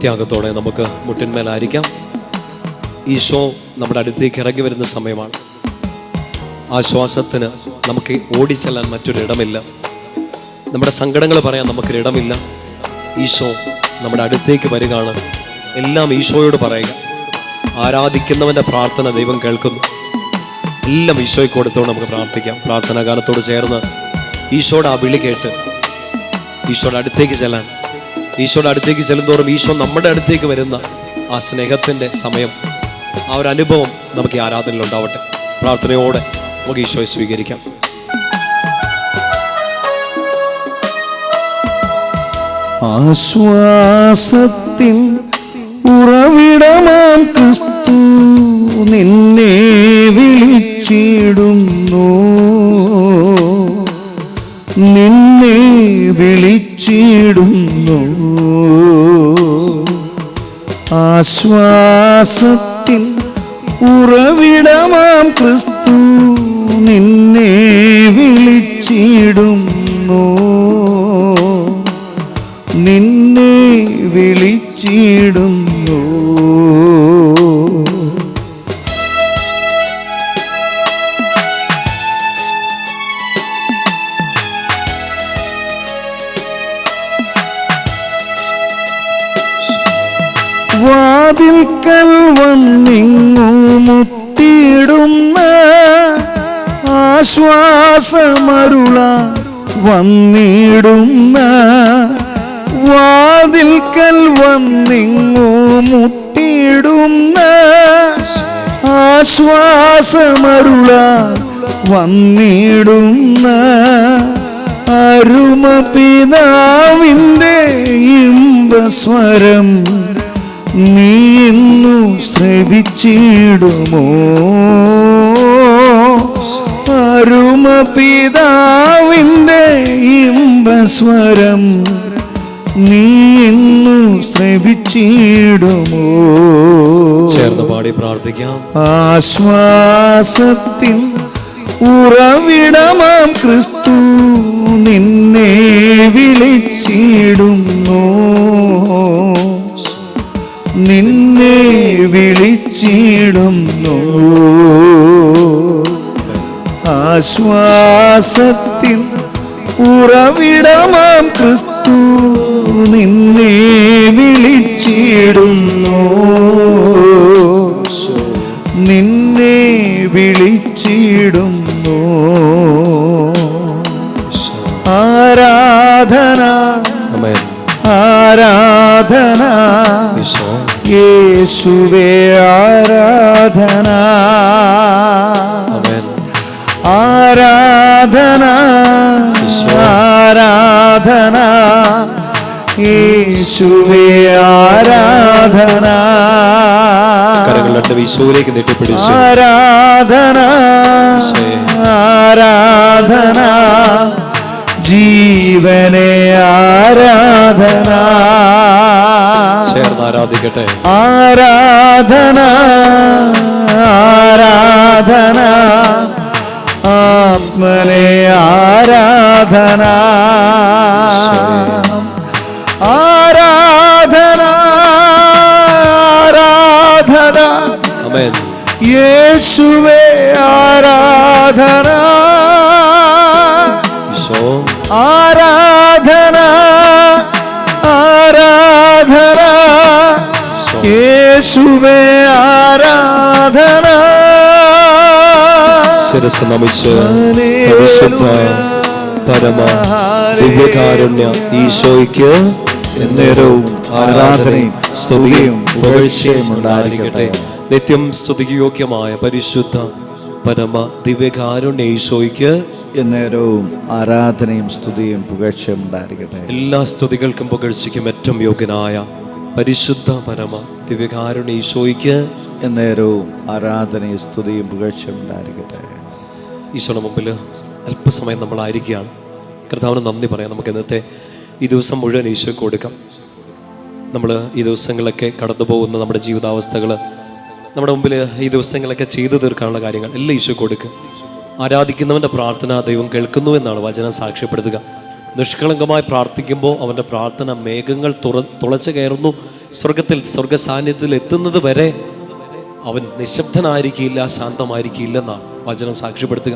ത്യാഗത്തോടെ നമുക്ക് മുട്ടിന്മേലായിരിക്കാം. ഈശോ നമ്മുടെ അടുത്തേക്ക് ഇറങ്ങി വരുന്ന സമയമാണ്. ആശ്വാസത്തിന് നമുക്ക് ഓടിച്ചെല്ലാൻ മറ്റൊരിടമില്ല. നമ്മുടെ സങ്കടങ്ങൾ പറയാൻ നമുക്കൊരിടമില്ല. ഈശോ നമ്മുടെ അടുത്തേക്ക് വരികയാണ്. എല്ലാം ഈശോയോട് പറയുക. ആരാധിക്കുന്നവൻ്റെ പ്രാർത്ഥന ദൈവം കേൾക്കുന്നു. എല്ലാം ഈശോയ്ക്ക് കൊടുത്തോട് നമുക്ക് പ്രാർത്ഥിക്കാം. പ്രാർത്ഥനാ ഗാനത്തോട് ചേർന്ന് ഈശോയുടെ ആ വിളി കേട്ട് ഈശോയുടെ അടുത്തേക്ക് ചെല്ലാൻ, ഈശോയുടെ അടുത്തേക്ക് ചെല്ലുന്തോറും ഈശോ നമ്മുടെ അടുത്തേക്ക് വരുന്ന ആ സ്നേഹത്തിൻ്റെ സമയം, ആ ഒരു അനുഭവം നമുക്ക് ഈ ആരാധനയിൽ ഉണ്ടാവട്ടെ. പ്രാർത്ഥനയോടെ നമുക്ക് ഈശോയെ സ്വീകരിക്കാം. ആശ്വാസത്തിൻ ഉറവിടമാം ക്രിസ്തു നിന്നെ വിളിച്ചിടുന്നു, നിന്നെ വിളിച്ചിടുന്നു. ആശ്വാസത്തിൻ ഉറവിടമാം ക്രിസ്തു നിന്നെ വിളിച്ചിടുന്നു, നിന്നെ വിളിച്ചിടുന്നു. വാതിൽക്കൽ വന്നിങ്ങു മുട്ടിയിടുന്ന ആശ്വാസമരുളാൻ വന്നിടുന്ന, വാതിൽക്കൽ വന്നിങ്ങു മുട്ടിയിടുന്ന ആശ്വാസമരുളാൻ വന്നിടുന്ന അരുമ പിതാവിൻ്റെ ഇമ്പസ്വരം നീ ഇന്നു ശ്രവിച്ചിടുമോ? അരുമ പിതാവിൻ്റെ ഇമ്പസ്വരം നീ ഇന്നു ശ്രവിച്ചിടുമോ? ചേർന്ന് പാടി പ്രാർത്ഥിക്കാം. ആശ്വാസത്തിൻ ഉറവിടമാം ക്രിസ്തു നിന്നെ വിളിച്ചിടുന്നു, നിന്നെ വിളിച്ചിടുന്നു. ആശ്വാസത്തിൻ ഉറവിടമാം ക്രിസ്തു നിന്നെ വിളിച്ചിടുന്നു, നിന്നെ വിളിച്ചിടുന്നു. ആരാധന ആരാധന യേശുവേ, ആരാധന ആരാധന ആരാധന യേശുവേ, ആരാധന. ഈശോയിലേക്ക് നീട്ടിപ്പിടിച്ച് ആരാധന ആരാധന ജീവനെ ആരാധന. ചേർന്ന് ആരാധിക്കട്ടെ. ആരാധന ആരാധന ആത്മനെ ആരാധന. ആരാധന ആരാധന യേശുവേ, ആരാധന ആരാധന ആരാധന യേശുവേ, ആരാധന. ശിരസ്സ് നമിച്ച് പരിശുദ്ധ പരമ ദിവ്യകാരുണ്യ ഈശോയ്ക്ക് എന്നേരവും ആരാധനയും സ്തുതിയും പുകഴ്ചയും ഉണ്ടായിരിക്കട്ടെ. നിത്യം സ്തുതിക്ക് യോഗ്യമായ പരിശുദ്ധ പരമ ദിവ്യകാരുണ്യ ഈശോയ്ക്ക് എന്നേരവും ആരാധനയും സ്തുതിയും പുകഴ്ചയും ഉണ്ടായിരിക്കട്ടെ. എല്ലാ സ്തുതികൾക്കും പുകഴ്ചയ്ക്കും ഏറ്റവും യോഗ്യനായ പരിശുദ്ധ പരമ ദിവ്യകാരുണ്യ ഈശോയ്ക്ക് എന്നേരവും ആരാധനയും സ്തുതിയും പുകഴ്ചയും ഉണ്ടായിരിക്കട്ടെ. ഈശോയുടെ മുമ്പിൽ അല്പസമയം നമ്മളായിരിക്കുകയാണ്. കർത്താവിന് നന്ദി പറയാം. നമുക്ക് ഇന്നത്തെ ഈ ദിവസം മുഴുവൻ ഈശോയ്ക്ക് കൊടുക്കാം. നമ്മൾ ഈ ദിവസങ്ങളൊക്കെ കടന്നു പോകുന്ന നമ്മുടെ ജീവിതാവസ്ഥകൾ, നമ്മുടെ മുമ്പിൽ ഈ ദിവസങ്ങളൊക്കെ ചെയ്തു തീർക്കാനുള്ള കാര്യങ്ങൾ എല്ലാം ഈശോയ്ക്ക് കൊടുക്കുക. ആരാധിക്കുന്നവൻ്റെ പ്രാർത്ഥന ദൈവം കേൾക്കുന്നു എന്നാണ് വചനം സാക്ഷ്യപ്പെടുത്തുക. നിഷ്കളങ്കമായി പ്രാർത്ഥിക്കുമ്പോൾ അവൻ്റെ പ്രാർത്ഥന മേഘങ്ങൾ തുളച്ചു കയറുന്നു. സ്വർഗ സാന്നിധ്യത്തിൽ എത്തുന്നത് വരെ അവൻ നിശബ്ദനായിരിക്കില്ല, ശാന്തമായിരിക്കില്ലെന്നാണ് വചനം സാക്ഷ്യപ്പെടുത്തുക.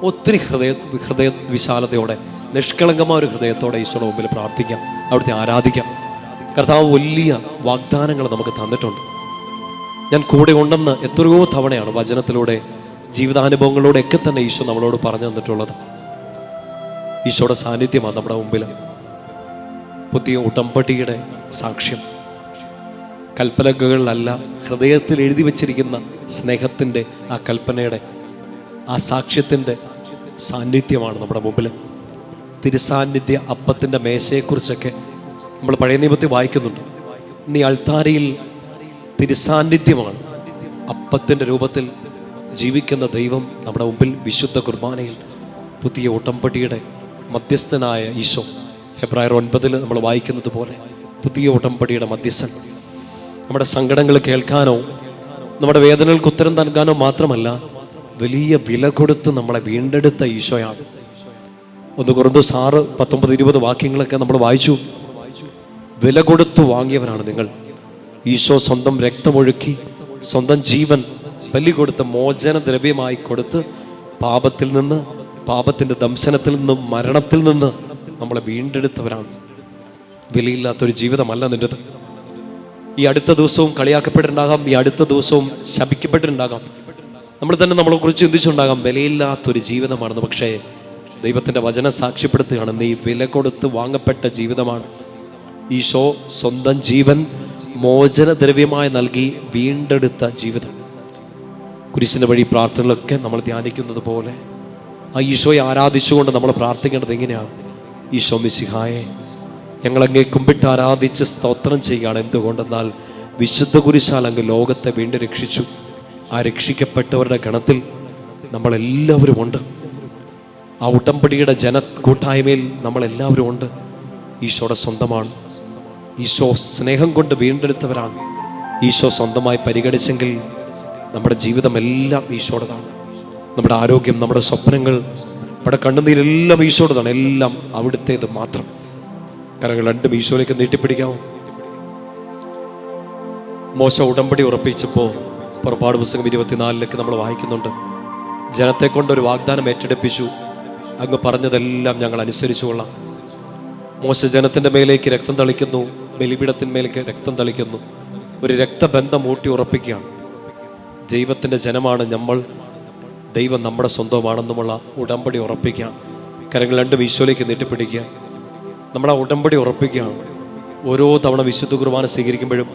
ഒത്തിരി ഹൃദയ വിശാലതയോടെ, നിഷ്കളങ്കമായ ഒരു ഹൃദയത്തോടെ ഈശോയുടെ മുമ്പിൽ പ്രാർത്ഥിക്കാം, അവിടുത്തെ ആരാധിക്കാം. കർത്താവ് വലിയ വാഗ്ദാനങ്ങൾ നമുക്ക് തന്നിട്ടുണ്ട്. ഞാൻ കൂടെ ഉണ്ടെന്ന് എത്രയോ തവണയാണ് വചനത്തിലൂടെ, ജീവിതാനുഭവങ്ങളിലൂടെ ഒക്കെ തന്നെ ഈശോ നമ്മളോട് പറഞ്ഞു തന്നിട്ടുള്ളത്. ഈശോയുടെ സാന്നിധ്യമാണ് നമ്മുടെ മുമ്പിൽ. പുതിയ ഉടമ്പടിയുടെ സാക്ഷ്യം കൽപ്പനകളിലല്ല, ഹൃദയത്തിൽ എഴുതി വച്ചിരിക്കുന്ന സ്നേഹത്തിൻ്റെ ആ കൽപ്പനയുടെ ആ സാക്ഷ്യത്തിൻ്റെ സാന്നിധ്യമാണ് നമ്മുടെ മുമ്പിൽ. തിരുസാന്നിധ്യ അപ്പത്തിൻ്റെ മേശയെക്കുറിച്ചൊക്കെ നമ്മൾ പഴയ നിയമത്തിൽ വായിക്കുന്നുണ്ട്. ഇന്ന് ഈ അൾത്താരയിൽ തിരുസാന്നിധ്യമാണ്, അപ്പത്തിൻ്റെ രൂപത്തിൽ ജീവിക്കുന്ന ദൈവം നമ്മുടെ മുമ്പിൽ. വിശുദ്ധ കുർബാനയിൽ പുതിയ ഉടമ്പടിയുടെ മധ്യസ്ഥനായ ഈശോ, ഹെബ്രായർ 9 നമ്മൾ വായിക്കുന്നത് പോലെ പുതിയ ഉടമ്പടിയുടെ മധ്യസ്ഥൻ. നമ്മുടെ സങ്കടങ്ങൾ കേൾക്കാനോ നമ്മുടെ വേദനകൾക്ക് ഉത്തരം നൽകാനോ മാത്രമല്ല, വലിയ വില കൊടുത്ത് നമ്മളെ വീണ്ടെടുത്ത ഈശോയാണ്. 1 കൊരിന്ത്യർ 6:19-20 വാക്യങ്ങളൊക്കെ നമ്മൾ വായിച്ചു. വില കൊടുത്തു വാങ്ങിയവരാണ് നിങ്ങൾ. ഈശോ സ്വന്തം രക്തമൊഴുക്കി, സ്വന്തം ജീവൻ ബലി കൊടുത്ത്, മോചന ദ്രവ്യമായി കൊടുത്ത്, പാപത്തിൽ നിന്ന്, പാപത്തിൻ്റെ ദംശനത്തിൽ നിന്നും, മരണത്തിൽ നിന്ന് നമ്മളെ വീണ്ടെടുത്തവരാണ്. വിലയില്ലാത്തൊരു ജീവിതമല്ല നിൻ്റെത്. ഈ അടുത്ത ദിവസവും കളിയാക്കപ്പെട്ടിട്ടുണ്ടാകാം, ഈ അടുത്ത ദിവസവും ശപിക്കപ്പെട്ടിട്ടുണ്ടാകാം. നമ്മൾ തന്നെ നമ്മളെക്കുറിച്ച് ചിന്തിച്ചുണ്ടാകാം, വിലയില്ലാത്തൊരു ജീവിതമാണെന്ന്. പക്ഷേ ദൈവത്തിൻ്റെ വചനം സാക്ഷ്യപ്പെടുത്തുകയാണ്, നീ വില കൊടുത്ത് വാങ്ങപ്പെട്ട ജീവിതമാണ്. ഈശോ സ്വന്തം ജീവൻ മോചനദ്രവ്യമായി നൽകി വീണ്ടെടുത്ത ജീവിതം. കുരിശിൻ്റെ വഴി പ്രാർത്ഥനകളൊക്കെ നമ്മൾ ധ്യാനിക്കുന്നത് പോലെ ആ ഈശോയെ ആരാധിച്ചുകൊണ്ട് നമ്മൾ പ്രാർത്ഥിക്കേണ്ടത് എങ്ങനെയാണ്? ഈശോ മിശിഹായെ, ഞങ്ങളങ്ങേ കുമ്പിട്ട് ആരാധിച്ച് സ്തോത്രം ചെയ്യുകയാണ്. എന്തുകൊണ്ടെന്നാൽ വിശുദ്ധ കുരിശാൽ അങ്ങ് ലോകത്തെ വീണ്ടും രക്ഷിച്ചു. ആ രക്ഷിക്കപ്പെട്ടവരുടെ ഗണത്തിൽ നമ്മളെല്ലാവരും ഉണ്ട്. ആ ഉടമ്പടിയുടെ കൂട്ടായ്മയിൽ നമ്മളെല്ലാവരും ഉണ്ട്. ഈശോയുടെ സ്വന്തമാണ്. ഈശോ സ്നേഹം കൊണ്ട് വീണ്ടെടുത്തവരാണ്. ഈശോ സ്വന്തമായി പരിഗണിച്ചെങ്കിൽ നമ്മുടെ ജീവിതമെല്ലാം ഈശോയുടേതാണ്. നമ്മുടെ ആരോഗ്യം, നമ്മുടെ സ്വപ്നങ്ങൾ, നമ്മുടെ കണ്ണുനീരെല്ലാം ഈശോയുടേതാണ്. എല്ലാം അവിടുത്തേത് മാത്രം. കരങ്ങൾ രണ്ടും ഈശോയിലേക്ക് നീട്ടിപ്പിടിക്കാമോ? മോശ ഉടമ്പടി ഉറപ്പിച്ചപ്പോൾ പുറപ്പാട് പുസ്തകം 24 നമ്മൾ വായിക്കുന്നുണ്ട്. ജനത്തെ കൊണ്ടൊരു വാഗ്ദാനം ഏറ്റെടുപ്പിച്ചു, അങ്ങ് പറഞ്ഞതെല്ലാം ഞങ്ങൾ അനുസരിച്ചു കൊള്ളാം. മോശ ജനത്തിൻ്റെ മേലേക്ക് രക്തം തളിക്കുന്നു, ബലിപീഠത്തിന്മേലേക്ക് രക്തം തളിക്കുന്നു. ഒരു രക്തബന്ധം ഊട്ടി ഉറപ്പിക്കുകയാണ്. ദൈവത്തിൻ്റെ ജനമാണ് നമ്മൾ, ദൈവം നമ്മുടെ സ്വന്തമാണെന്നുമുള്ള ഉടമ്പടി ഉറപ്പിക്കുകയാണ്. കരങ്ങൾ രണ്ടും ഈശോയിലേക്ക് നീട്ടിപ്പിടിക്കുക. നമ്മൾ ആ ഉടമ്പടി ഉറപ്പിക്കുകയാണ്. ഓരോ തവണ വിശുദ്ധ കുർബാന സ്വീകരിക്കുമ്പോഴും,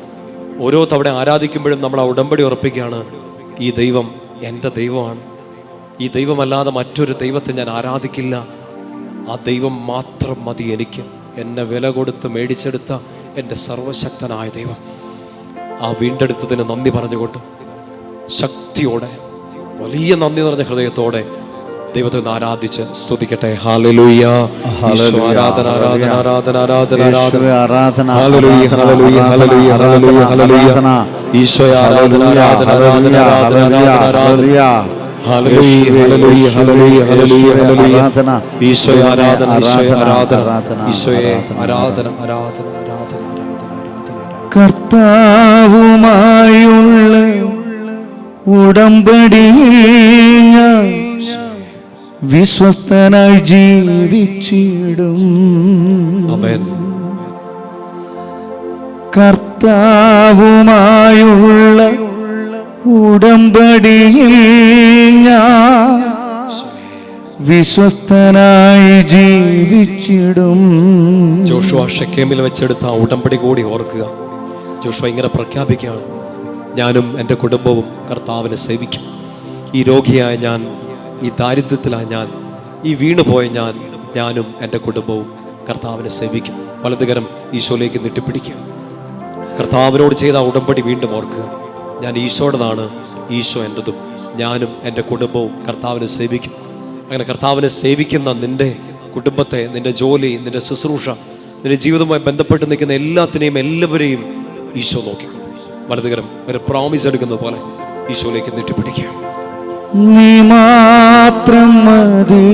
ഓരോ തവണ ആരാധിക്കുമ്പോഴും നമ്മൾ ആ ഉടമ്പടി ഉറപ്പിക്കുകയാണ്. ഈ ദൈവം എൻ്റെ ദൈവമാണ്. ഈ ദൈവമല്ലാതെ മറ്റൊരു ദൈവത്തെ ഞാൻ ആരാധിക്കില്ല. ആ ദൈവം മാത്രം മതി എനിക്ക്. എന്നെ വില കൊടുത്ത് മേടിച്ചെടുത്ത എൻ്റെ സർവശക്തനായ ദൈവം. ആ വീണ്ടെടുത്തതിന് നന്ദി പറഞ്ഞുകൊണ്ട് ശക്തിയോടെ, വലിയ നന്ദി നിറഞ്ഞ ഹൃദയത്തോടെ ദൈവത്തെ ഒന്ന് ആരാധിച്ച് സ്തുതിക്കട്ടെ. ഹല്ലേലൂയ. ഈശോ ആരാധന, ആരാധന, ആരാധന, ആരാധന, ആരാധന. ഹല്ലേലൂയ, ഹല്ലേലൂയ, ഹല്ലേലൂയ, ഹല്ലേലൂയ, ഹല്ലേലൂയ. ഈശോ ആരാധന, ആരാധന, ആരാധന, ആരാധന, ആരാധന. ഹല്ലേലൂയ, ഹല്ലേലൂയ, ഹല്ലേലൂയ, ഹല്ലേലൂയ, ഹല്ലേലൂയ. ഈശോ ആരാധന, ഈശോ ആരാധന, ഈശോയെ ആരാധന, ആരാധന, ആരാധന, ആരാധന. കർത്താവുമായുള്ള ഉടമ്പടിയിൽ ഞാൻ വിശ്വസ്തനായി ജീവിച്ചിടും. ആമേൻ. കർത്താവുമായുള്ള ഉടമ്പടിയിൽ ഞാൻ വിശ്വസ്തനായി ജീവിച്ചിടും. ജോഷുവ ഷെക്കേമിൽ വെച്ചെടുത്ത ആ ഉടമ്പടി കൂടി ഓർക്കുക. ജോഷുവ ഇങ്ങനെ പ്രഖ്യാപിക്കുകയാണ്, ഞാനും എൻ്റെ കുടുംബവും കർത്താവിനെ സേവിക്കും. ഈ രോഗിയായ ഞാൻ, ഈ ദാരിദ്ര്യത്തിലായ ഞാൻ, ഈ വീണുപോയ ഞാനും എൻ്റെ കുടുംബവും കർത്താവിനെ സേവിക്കും. വലതുകരം ഈശോയിലേക്ക് നീട്ടിപ്പിടിക്കുക. കർത്താവിനോട് ചെയ്ത ആ ഉടമ്പടി വീണ്ടും ഓർക്കുക. ഞാൻ ഈശോയുടേതാണ്, ഈശോ എൻ്റെതും. ഞാനും എൻ്റെ കുടുംബവും കർത്താവിനെ സേവിക്കും. അങ്ങനെ കർത്താവിനെ സേവിക്കുന്ന നിൻ്റെ കുടുംബത്തെ, നിൻ്റെ ജോലി, നിൻ്റെ ശുശ്രൂഷ, നിൻ്റെ ജീവിതവുമായി ബന്ധപ്പെട്ട് നിൽക്കുന്ന എല്ലാത്തിനെയും എല്ലാവരെയും ഈശോ നോക്കിക്കോ. വലതുകരം ഒരു പ്രോമിസ് എടുക്കുന്ന പോലെ ഈശോയിലേക്ക് നീട്ടിപ്പിടിക്കുക. നീ മാത്രം മതി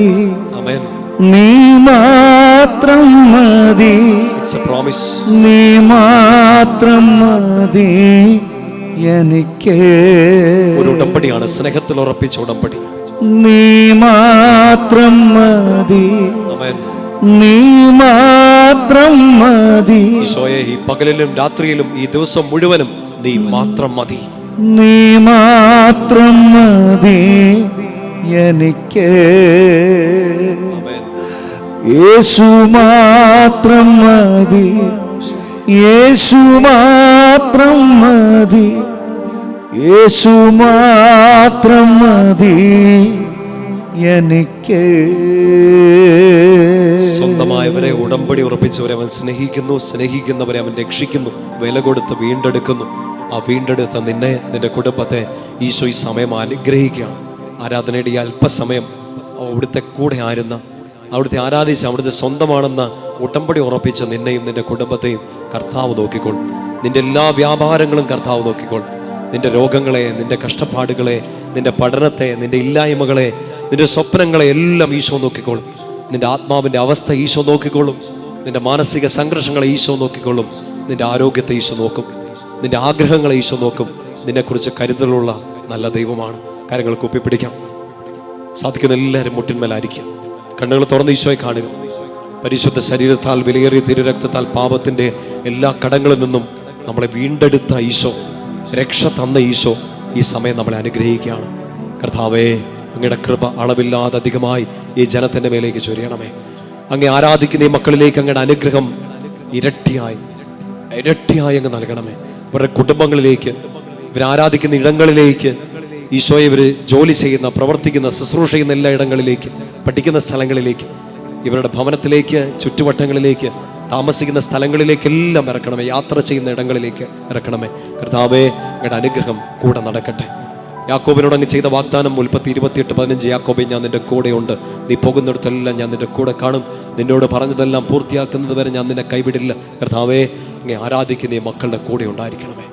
ആമേൻ. നീ മാത്രം മതി, ഇറ്റ്സ് എ പ്രോമിസ്. നീ മാത്രം മതി എനിക്ക്. ഒരു ഉടമ്പടിയാണ്, സ്നേഹത്തിൽ ഉറപ്പിച്ച ഉടമ്പടി. നീ മാത്രം മതി, ആമേൻ. നീ മാത്രം മതി. ഈശോയെ, ഈ പകലിലും രാത്രിയിലും ഈ ദിവസം മുഴുവനും നീ മാത്രം മതി. നീ മാത്രം മതി എനിക്ക്. ആമേൻ. യേശു മാത്രം മതി, യേശു മാത്രം മതി, യേശു മാത്രം മതി എനിക്ക്. സ്വന്തമായവരെ, ഉടമ്പടി ഉറപ്പിച്ചവരെ അവൻ സ്നേഹിക്കുന്നു, സ്നേഹിക്കുന്നവരെ അവൻ രക്ഷിക്കുന്നു, വില കൊടുത്ത് വീണ്ടെടുക്കുന്നു. ആ വീണ്ടെടുത്ത നിന്നെ, നിന്റെ കുടുംബത്തെ ഈശോ ഈ സമയം അനുഗ്രഹിക്കുകയാണ്. ആരാധനയുടെ ഈ അല്പസമയം അവിടുത്തെ കൂടെ ആയിരുന്ന, അവിടുത്തെ ആരാധിച്ച് അവിടുത്തെ സ്വന്തമാണെന്ന ഉടമ്പടി ഉറപ്പിച്ച നിന്നെയും നിന്റെ കുടുംബത്തെയും കർത്താവ് നോക്കിക്കോളും. നിന്റെ എല്ലാ വ്യാപാരങ്ങളും കർത്താവ് നോക്കിക്കോളും. നിന്റെ രോഗങ്ങളെ, നിന്റെ കഷ്ടപ്പാടുകളെ, നിന്റെ പഠനത്തെ, നിന്റെ ഇല്ലായ്മകളെ, നിന്റെ സ്വപ്നങ്ങളെ എല്ലാം ഈശോ നോക്കിക്കോളും. നിന്റെ ആത്മാവിൻ്റെ അവസ്ഥ ഈശോ നോക്കിക്കോളും. നിന്റെ മാനസിക സംഘർഷങ്ങളെ ഈശോ നോക്കിക്കോളും. നിന്റെ ആരോഗ്യത്തെ ഈശോ നോക്കും. നിന്റെ ആഗ്രഹങ്ങളെ ഈശോ നോക്കും. നിന്നെക്കുറിച്ച് കരുതലുള്ള നല്ല ദൈവമാണ്. കാര്യങ്ങൾ കുപ്പിപ്പിടിക്കാം. സാധിക്കുന്ന എല്ലാവരും മുട്ടിന്മേലായിരിക്കാം. കണ്ണുകൾ തുറന്ന് ഈശോയെ കാണുക. പരിശുദ്ധ ശരീരത്താൽ, വിലയേറിയ തിരുരക്തത്താൽ പാപത്തിൻ്റെ എല്ലാ കടങ്ങളിൽ നിന്നും നമ്മളെ വീണ്ടെടുത്ത ഈശോ, രക്ഷ തന്ന ഈശോ ഈ സമയം നമ്മളെ അനുഗ്രഹിക്കുകയാണ്. കർത്താവേ, അങ്ങയുടെ കൃപ അളവില്ലാതെ അധികമായി ഈ ജനത്തിൻ്റെ മേലേക്ക് ചൊരിയണമേ. അങ്ങേ ആരാധിക്കുന്ന ഈ മക്കളിലേക്ക് അങ്ങയുടെ അനുഗ്രഹം ഇരട്ടിയായി ഇരട്ടിയായി അങ്ങ് നൽകണമേ. ഇവരുടെ കുടുംബങ്ങളിലേക്ക്, ഇവരാരാധിക്കുന്ന ഇടങ്ങളിലേക്ക്, ഈശോയെ ഇവർ ജോലി ചെയ്യുന്ന, പ്രവർത്തിക്കുന്ന, ശുശ്രൂഷ ചെയ്യുന്ന എല്ലാ ഇടങ്ങളിലേക്ക്, പഠിക്കുന്ന സ്ഥലങ്ങളിലേക്ക്, ഇവരുടെ ഭവനത്തിലേക്ക്, ചുറ്റുവട്ടങ്ങളിലേക്ക്, താമസിക്കുന്ന സ്ഥലങ്ങളിലേക്കെല്ലാം ഇറക്കണമേ. യാത്ര ചെയ്യുന്ന ഇടങ്ങളിലേക്ക് ഇറക്കണമേ. കർത്താവേ, അങ്ങയുടെ അനുഗ്രഹം കൂടെ നടക്കട്ടെ. യാക്കോബിനോട് അങ്ങ് ചെയ്ത വാഗ്ദാനം 28:15, യാക്കോബെ, ഞാൻ നിന്റെ കൂടെയുണ്ട്, നീ പോകുന്നിടത്തെല്ലാം ഞാൻ നിന്റെ കൂടെ കാണും, നിന്നോട് പറഞ്ഞതെല്ലാം പൂർത്തിയാക്കുന്നത് വരെ ഞാൻ നിന്നെ കൈവിടില്ല. കർത്താവേ, അങ്ങ് ആരാധിക്കുന്ന ഈ മക്കളുടെ കൂടെ ഉണ്ടായിരിക്കണമേ.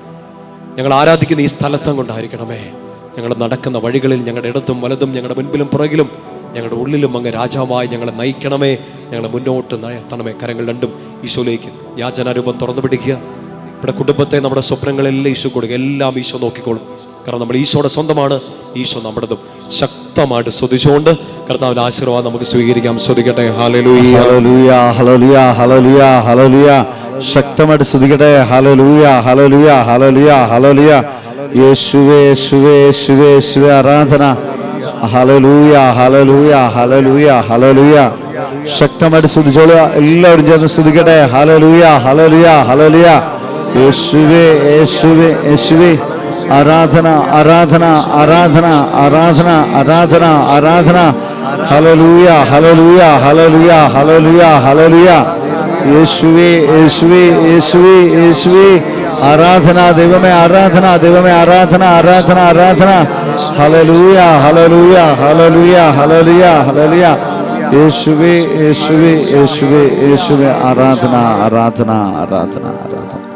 ഞങ്ങൾ ആരാധിക്കുന്ന ഈ സ്ഥലത്തം കൊണ്ടായിരിക്കണമേ. ഞങ്ങൾ നടക്കുന്ന വഴികളിൽ, ഞങ്ങളുടെ ഇടത്തും വലതും, ഞങ്ങളുടെ മുൻപിലും പുറകിലും, ഞങ്ങളുടെ ഉള്ളിലും അങ്ങ് രാജാവായി ഞങ്ങളെ നയിക്കണമേ. ഞങ്ങളെ മുന്നോട്ട് നയത്തണമേ. കരങ്ങൾ രണ്ടും ഈശോയിലേക്ക് യാചനാരൂപം തുറന്നു പിടിക്കുക. നമ്മുടെ കുടുംബത്തെ, നമ്മുടെ സ്വപ്നങ്ങളെല്ലാം ഈശോ കൊടുക്കുക. എല്ലാം ഈശോ നോക്കിക്കോളും. കാരണം നമ്മൾ ഈശോയുടെ സ്വന്തമാണ്, ഈശോ നമ്മുടേതും. ശക്തമായിട്ട് സ്തുതിച്ചുകൊണ്ട് കർത്താവിന്റെ ആശീർവാദം നമുക്ക് സ്വീകരിക്കാം. സ്തുതിക്കട്ടെ. ഹല്ലേലൂയ, ഹല്ലേലൂയ, ഹല്ലേലൂയ, ഹല്ലേലൂയ, ഹല്ലേലൂയ. ശക്തമായിട്ട് സ്തുതിക്കട്ടെ. ഹല്ലേലൂയ, ഹല്ലേലൂയ, ഹല്ലേലൂയ, ഹല്ലേലൂയ. യേശുവേ, യേശുവേ, യേശുവേ, യേശുവേ, ആരാധന. ഹല്ലേലൂയ, ഹല്ലേലൂയ, ഹല്ലേലൂയ, ഹല്ലേലൂയ. ശക്തമായിട്ട് സ്തുതിച്ചോളുക. എല്ലാവരും ചേർന്ന് സ്തുതിക്കട്ടെ. ഹല്ലേലൂയ, ഹല്ലേലൂയ, ഹല്ലേലൂയ. യേശുവേ, യേശുവേ, യേശുവേ, ആരാധന, ആരാധന, ആരാധന, ആരാധന, ആരാധന, ആരാധന. ഹല്ലേലൂയ, ഹല്ലേലൂയ, ഹല്ലേലൂയ, ഹല്ലേലൂയ, ഹല്ലേലൂയ. യേശുവേ, യേശുവേ, യേശുവേ, യേശുവേ, ആരാധന ദൈവമേ, ആരാധന ദൈവമേ, ആരാധന, ആരാധന, ആരാധന. ഹല്ലേലൂയ, ഹല്ലേലൂയ, ഹല്ലേലൂയ, ഹല്ലേലൂയ, ഹല്ലേലൂയ. യേശുവേ, യേശുവേ, യേശുവേ, യേശുവേ, ആരാധന, ആരാധന, ആരാധന, ആരാധന.